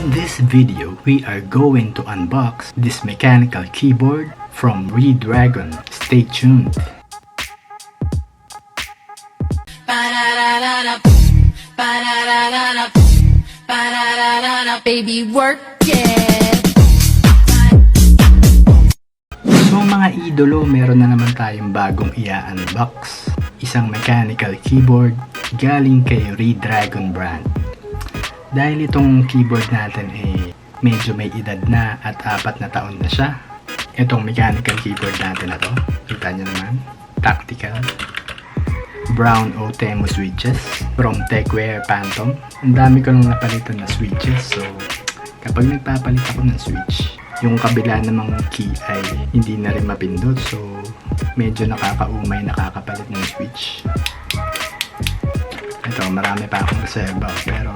In this video, we are going to unbox this mechanical keyboard from Redragon. Stay tuned! Baby, work it! So mga idolo, meron na naman tayong bagong i-unbox. Isang mechanical keyboard galing kay Redragon brand. Dahil itong keyboard natin medyo may edad na at 4 na taon na siya. Itong mechanical keyboard natin na to, kita nyo naman, tactical. Brown Otemo switches from Techwear Phantom. Ang dami ko nang napalitan na switches, so kapag nagpapalit ako ng switch, yung kabila namang key ay hindi na rin mapindot, so medyo nakakaumay nakakapalit ng switch. Ito, marami pa akong reserva, pero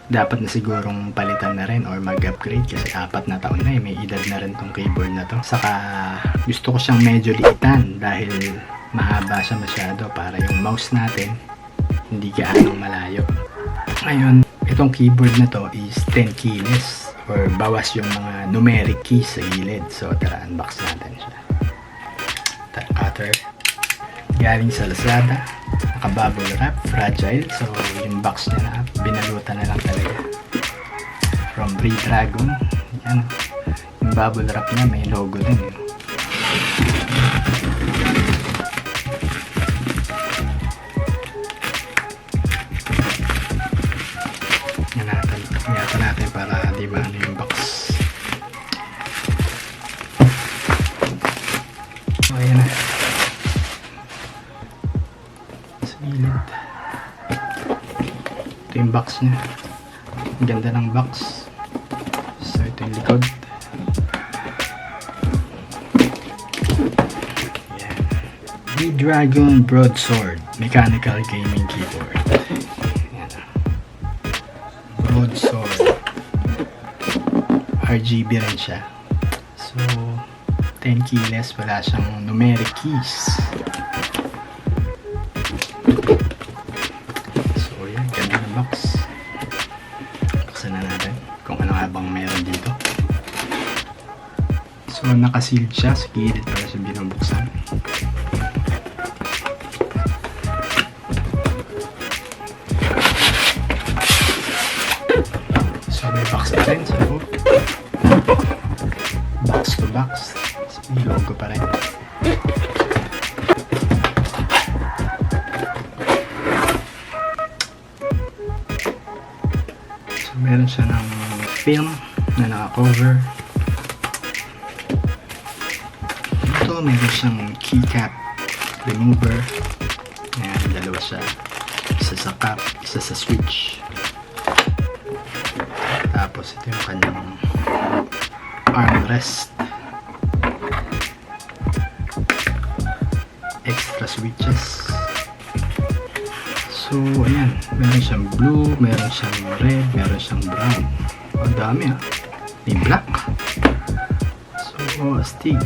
dapat na sigurong palitan na rin or mag-upgrade kasi 4 na taon na may edad na rin tong keyboard na to. Saka gusto ko siyang medyo liitan dahil mahaba siya masyado para yung mouse natin hindi gaanong malayo. Ngayon, itong keyboard na to is 10 keyless or bawas yung mga numeric keys sa gilid. So tara, unbox natin siya. Cutter galing sa Lazada, naka-bubble wrap, fragile, so yung box niya na binalutan na lang talaga from Redragon. Yan, yung bubble wrap niya may logo din eh. Ingatan natin para di maano yung box. So ayan na sa gilid. Ito yung box niya, ang ganda ng box. So ito yung likod. Ayan. Redragon Broadsword mechanical gaming keyboard. Broadsword RGB rin siya, so 10 keyless, wala siyang numeric keys. So yan, ganda ng box. Buksan na natin kung ano nga bang meron dito. So nakasealed siya, sa gilid pala siya binubuksan. May box na rin sa loob. Box to box. May logo pa rin. So meron siya ng film na naka-cover. Ito meron siyang keycap remover. Ayan, dalawa siya. Isa sa cap, isa sa switch. Tapos ito yung kanyang armrest, extra switches. So ayan, meron siyang blue, meron siyang red, meron siyang brown. Ang dami may black. So astig.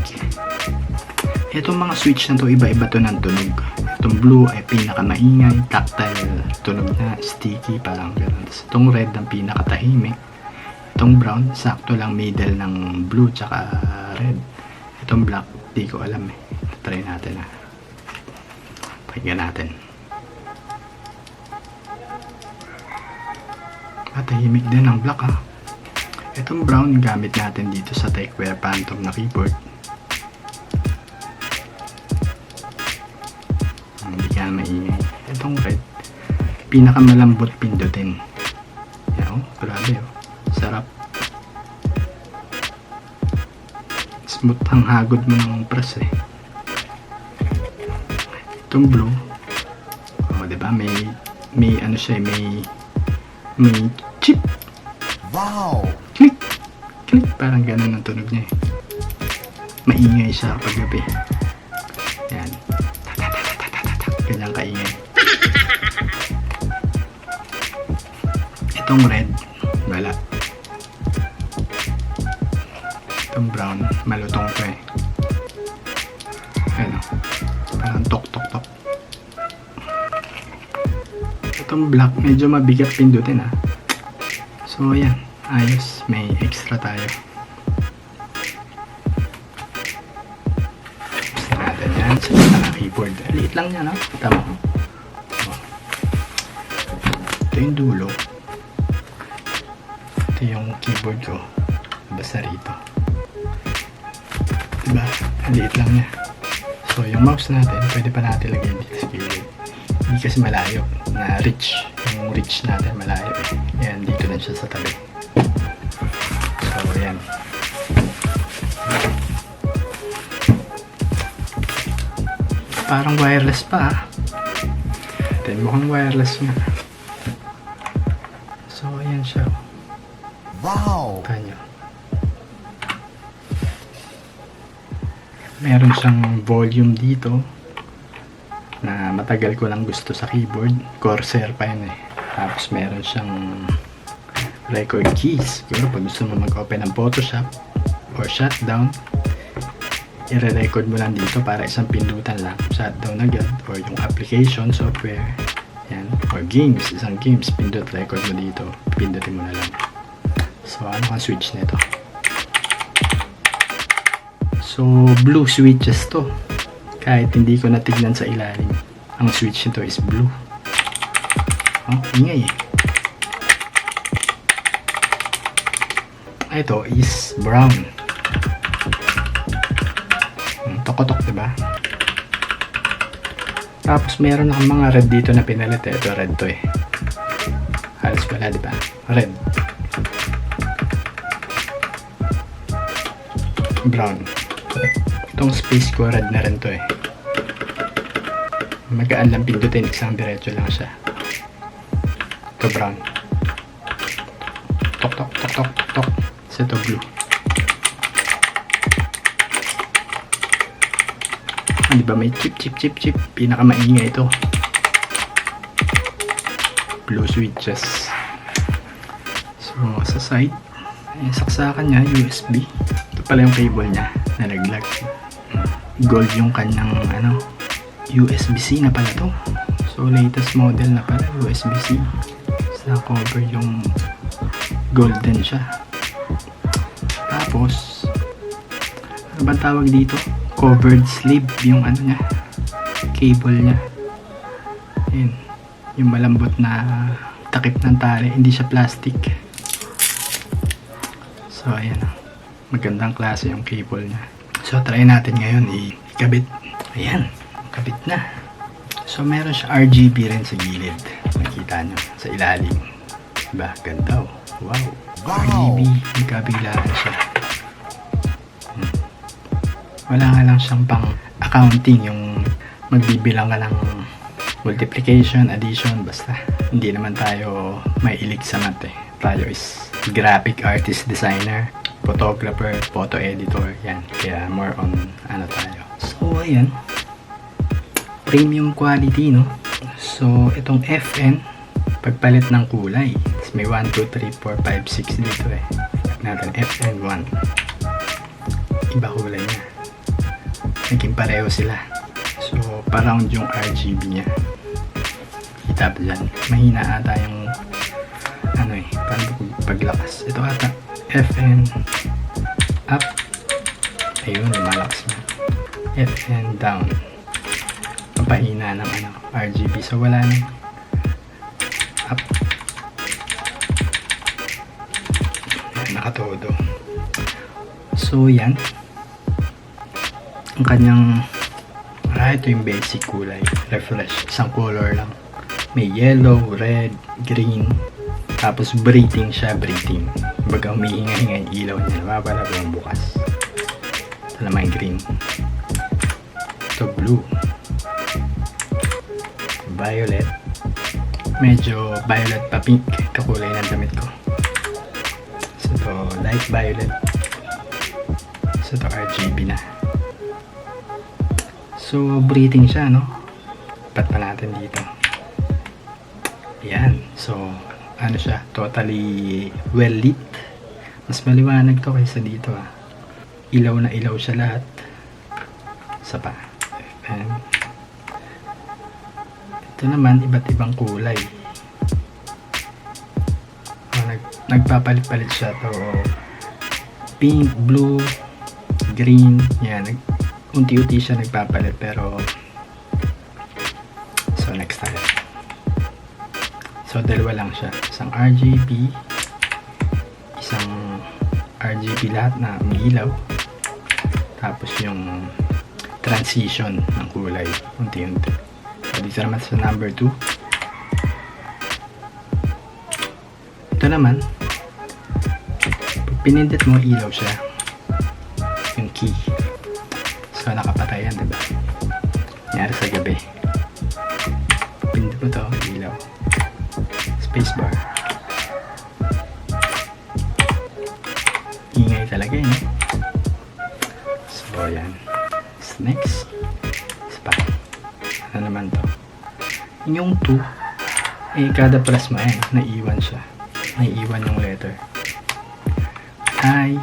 Itong mga switch na to, iba-iba to ng tunog. Itong blue ay pinakamaingay, tactile tunog na, sticky, parang gano'n. Itong red ang pinakatahimik. Itong brown, sakto lang middle ng blue tsaka red. Itong black, di ko alam eh. Try natin Pakinggan natin. Tahimik din ang black Itong brown, gamit natin dito sa Techwear Phantom na keyboard. Hindi ka maingay. Itong red, pinakamalambot pindutin. Yan grabe sarap. Smooth ang hagod mo ng press Itong blue, diba? May ano siya, may chip. Wow! Click! Click! Parang ganun ang tunog niya Maingay siya kapag gabi. Yan. Ganyang kaingay. Itong red, wala. Itong brown, malutong to parang tok tok tok. Itong black, medyo mabigat pindutin So ayan, Ayos, may extra tayo. Gusto natin yan sa keyboard. Liit lang yan, no? Tama mo. Ito yung dulo. Ito yung keyboard ko. Basta rito. Diba? Liit lang niya. So, yung mouse natin, pwede pa natin lagyan dito sa gilid. Hindi kasi malayo. Na reach. Yung reach natin malayo eh. Ayan, dito na siya sa tabi. So, ayan. Parang wireless pa ah. Ito, mukhang wireless nga. So, ayan siya. Wow! Kanyo. Meron siyang volume dito na matagal ko lang gusto sa keyboard. Corsair pa yun eh. Tapos meron siyang record keys. Siguro pag gusto mo mag-open ng Photoshop or shutdown, i-record mo lang dito para isang pindutan lang. Shutdown agad. Or yung application, software. Yan. Or games. Isang games. Pindot, record mo dito. Pindutin mo na lang. So, ano ang switch nito? So, blue switches to. Kahit hindi ko natignan sa ilalim. Ang switch nito is blue. Oh, ingay eh. Ito is brown. Tokotok, diba? Tapos meron akong mga red dito na pinalit eh. Ito red to eh. Halos wala, diba? Red. Brown. Itong space ko red na rin to eh. Magaan lang pindutin, isang diretso lang siya. Ito brown. Tok tok tok tok tok. So ito blue. Diba may chip chip chip chip. Pinakamaingay ito. Blue switches. So sa side, saksakan niya USB. Ito pala yung cable niya. Nalaglag. Gold yung kanyang ano, USB-C na pala to. So latest model na pala, USB-C. Sa cover yung golden siya. Tapos ano ba tawag dito? Covered sleeve yung ano niya, cable niya. Ayun, yung malambot na takip ng tali, hindi siya plastic. So ayan, magandang klase yung cable niya. So try natin ngayon ikabit. Ayan, kabit na. So meron siya RGB rin sa gilid. Nakita nyo sa ilalim. Diba? Ganda oh. Wow. RGB, magkabilaan siya. Wala nga lang siyang pang accounting, yung magbibilang ka ng multiplication, addition, basta. Hindi naman tayo may ilig sa math eh. Tayo is graphic artist, designer, photographer, photo editor, yan. Kaya more on ano tayo. So ayan, premium quality no. So itong FN, pagpalit ng kulay, may 1, 2, 3, 4, 5, 6 dito eh. Natin FN1, iba kulay niya, naging pareho sila. So pa-round yung RGB niya. Kita ba dyan? Mahina ata yung ano eh, parang paglakas. Ito ata FN up, ayun, lumalakas na. FN down, pahina ng ano, RGB. So wala nang up. Yan, nakatodo. So yan ang kanyang ito yung basic kulay. Refresh, isang color lang. May yellow, red, green, tapos breathing siya, breathing. Baga humihinga-hinga yung ilaw niya, nawawala buong bukas. Ito naman yung green. Ito blue, violet, medyo violet pa pink, kakulay ng damit ko. So ito light violet. So ito RGB na. So breathing siya no. Pat pa natin dito. Yan. So ano siya, totally well lit. Mas maliwanag to kaysa dito ah. Ilaw na ilaw siya lahat. Isa pa. And ito naman iba't ibang kulay. nagpapalit-palit siya to pink, blue, green, yan, unti-unti siya nagpapalit. Pero so next tayo. So dalawa lang siya, isang RGB, isang RGB lahat na may ilaw, tapos yung transition ng kulay unti-unti. So dito naman sa number 2, ito naman pag pinindot mo ilaw siya, yung key. So nakapatay yan, diba? Nangyari sa gabi, pindot mo to, ilaw, spacebar, ingay talaga yun, eh? So yan. Next is pa, ano naman to, yung 2, kada plus mo, naiiwan siya, naiiwan yung letter I,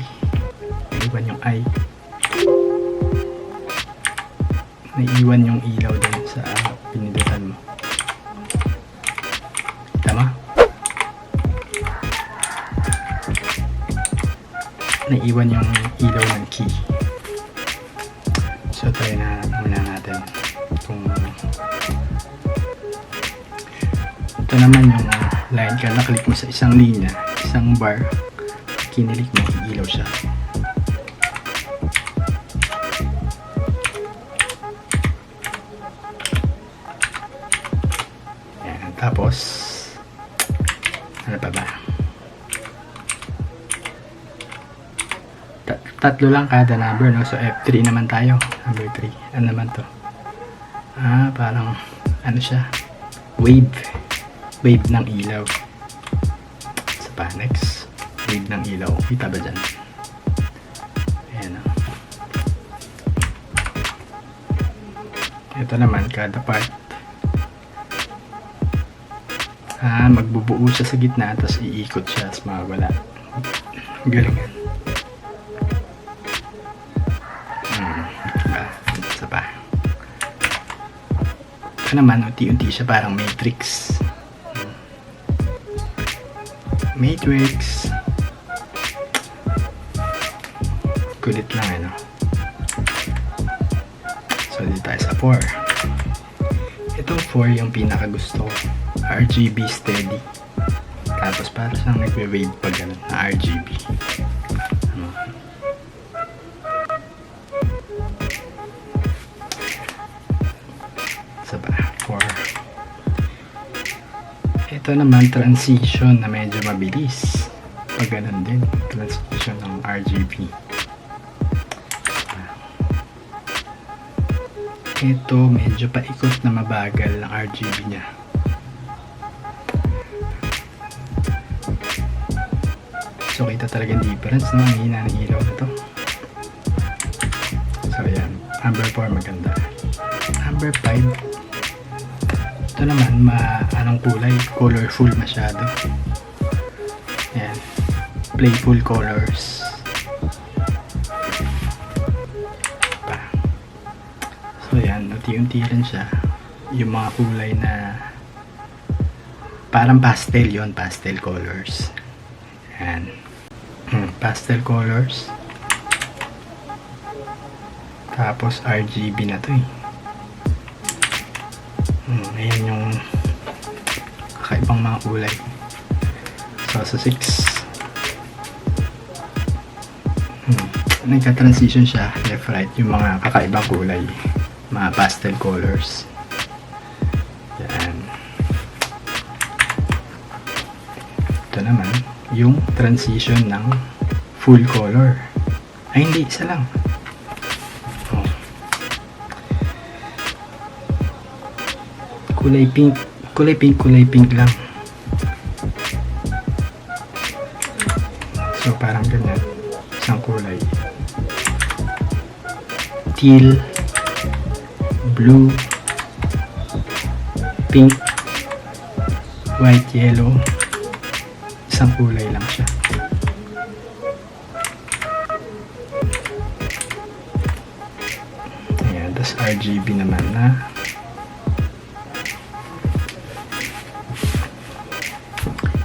naiiwan yung I, naiiwan yung ilaw din sa pinindutan mo. Tama? Naiiwan yung ilaw ng key. So try na muna natin kung ito naman yung line ka, naklik mo sa isang linya, isang bar, kinilik mo, ilaw siya. Yan, tapos ano pa ba? Tatlo lang kada number, no? So F3 naman tayo, number 3. Ano naman to? Parang ano siya, wave ng ilaw. Sa pa, next, wave ng ilaw, kita ba dyan? Ayan, no? Ito naman kada part, magbubuo siya sa gitna, tapos iikot siya, tapos mawala. Galing. Isa pa. Ito naman, unti-unti siya, parang matrix. Matrix. Kulit lang, ano? So, dito tayo sa 4. Itong 4 yung pinakagusto ko. RGB steady. Tapos para siyang nagwe-wave pa ganun na RGB. Isa pa, 4. Ito naman, transition na medyo mabilis. Pag ganun din, transition ng RGB. Ito, medyo paikot na mabagal ng RGB niya. So, kita talaga yung difference, no? Ang hina ng ilaw na to. So, yan. Number 4, maganda. Number 5. Ito naman, anong kulay? Colorful masyado. Yan. Playful colors. Pa. So, yan. Unti-unti rin siya. Yung mga kulay na parang pastel yon, pastel colors. Yan. Pastel colors. Tapos RGB na to, eh. Ayan yung kakaibang mga kulay. So sa 6, nagka-transition siya left right, yung mga kakaibang kulay, mga pastel colors. Yan. Ito naman yung transition ng full color. Ay, hindi, isa lang. Kulay pink, kulay pink lang. So parang ganyan, isang kulay. Teal, blue, pink, white, yellow. Isang kulay lang siya. Ayan, tas RGB naman na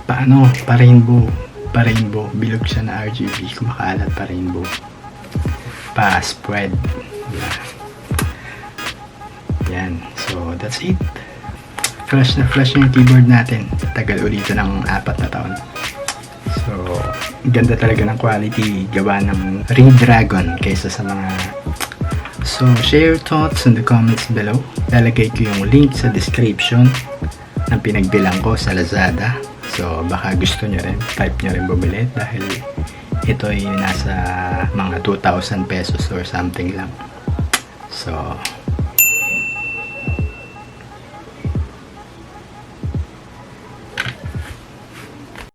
paano, pa rainbow. pa-rainbow. Bilog siya na RGB. Kumakalat pa-rainbow. Pa-spread. Yeah. Yan. So, that's it. Flash na flash yung keyboard natin. Tagal ulit ng 4 na taon. So, ganda talaga ng quality gawa ng Redragon kaysa sa mga... So, share your thoughts in the comments below. Lalagay ko yung link sa description ng pinagbilang ko sa Lazada. So, baka gusto nyo rin, type nyo rin bumili dahil ito ay nasa mga 2,000 pesos or something lang. So,